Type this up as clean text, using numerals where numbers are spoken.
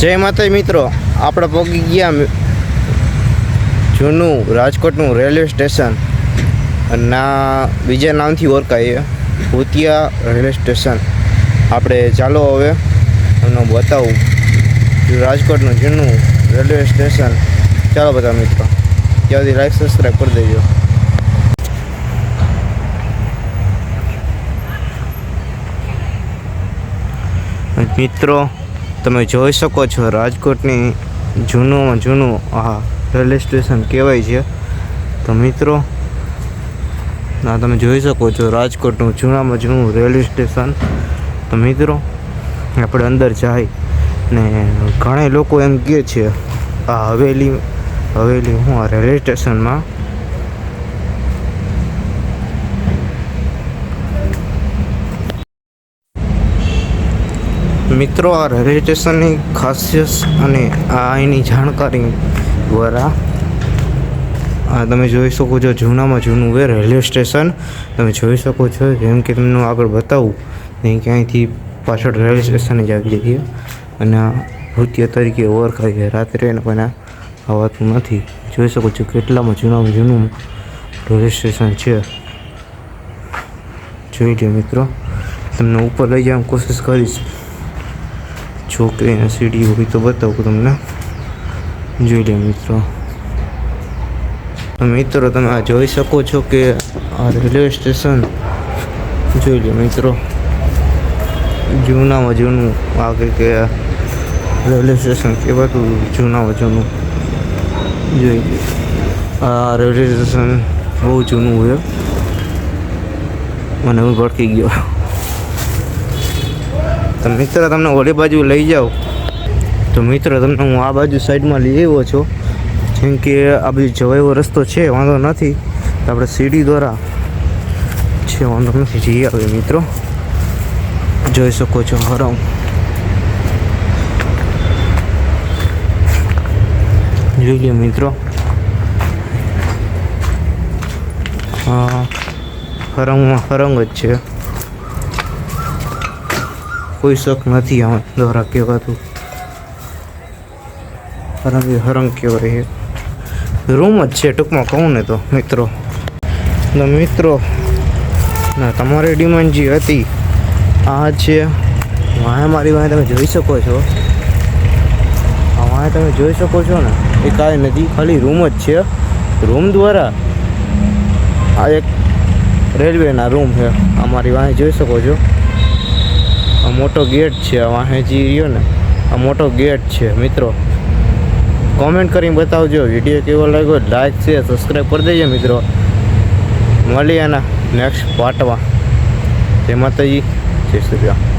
જય માતા મિત્રો, આપણે પહોંચી ગયા જૂનું રાજકોટનું રેલવે સ્ટેશન અને બીજા નામથી ઓળખાય ભૂતિયા રેલવે સ્ટેશન. આપણે ચાલો હવે તમને બતાવું રાજકોટનું જૂનું રેલવે સ્ટેશન. ચાલો બધા મિત્રો, ત્યાંથી લાઈક સબસ્ક્રાઈબ કરી દેજો. મિત્રો તમે જોઈ શકો છો રાજકોટની જૂનું આ રેલવે સ્ટેશન કહેવાય છે. તો મિત્રો તમે જોઈ શકો છો રાજકોટનું જૂનામાં જૂનું રેલવે સ્ટેશન. તો મિત્રો આપણે અંદર જાય ને ઘણા લોકો એમ કહે છે આ હવેલી હું આ રેલવે સ્ટેશનમાં મિત્રો આ રેલવે સ્ટેશનની ખાસિયત અને એની જાણકારી દ્વારા તમે જોઈ શકો છો જૂનામાં જૂનું એ રેલવે સ્ટેશન તમે જોઈ શકો છો. જેમ કે તમને આગળ બતાવું નહીં, ક્યાંયથી પાછળ રેલવે સ્ટેશન જ આવી જઈએ અને ભૂતિયા તરીકે ઓળખાય છે. રાત્રે પણ આવતું નથી. જોઈ શકો છો કેટલામાં જૂનું રેલવે સ્ટેશન છે. જોઈ લો મિત્રો, તમને ઉપર લઈ જવાની કોશિશ કરીશ. છોકરીને સીડી હોય તો બતાવું તમને. જોઈ લે મિત્રો. તો મિત્રો તમે આ જોઈ શકો છો કે આ રેલવે સ્ટેશન જોઈ લે મિત્રો, જૂનામાં જૂનું આ કે રેલવે સ્ટેશન કહેવાતું જૂનામાં જૂનું. જોઈ લે આ રેલવે સ્ટેશન બહુ જૂનું હોય. મને હું ભડકી ગયો. તો મિત્ર તમને ઓલી બાજુ લઈ જાઉં. તો મિત્ર તમને હું આ બાજુ સાઈડમાં લઈ આવ્યો છું. જેમ કે આ બાજુ જવાય એવો રસ્તો છે, વાંધો નથી. તો આપણે સીડી દ્વારા છે, વાંધો નથી, જઈ આવે મિત્રો. જોઈ શકો છો હરમ. જોઈ લે મિત્રો, હા હરંગમાં હરંગ જ છે, કોઈ શક નથી આમાં દ્વારા કહેવાતું. હરંગ કહેવાય છે, રૂમ જ છે ટૂંકમાં કહું ને તો મિત્રો. ના તમારી ડિમાન્ડ જે હતી આ છે. વાંહે મારી વાંહે તમે જોઈ શકો છો, આ વાંહે તમે જોઈ શકો છો ને, એ કાંઈ નથી, ખાલી રૂમ જ છે. રૂમ દ્વારા આ એક રેલવેના રૂમ છે. અમારી વાંહે જોઈ શકો છો આ મોટો ગેટ છે. આ વાંહે જે રહ્યો ને આ મોટો ગેટ છે. મિત્રો કોમેન્ટ કરીને બતાવજો વિડીયો કેવો લાગ્યો. લાઈક શેર સબસ્ક્રાઈબ કરી દેજો મિત્રો. મળીએ એના નેક્સ્ટ પાર્ટમાં. જય માતાજી, જય શ્રી રામ.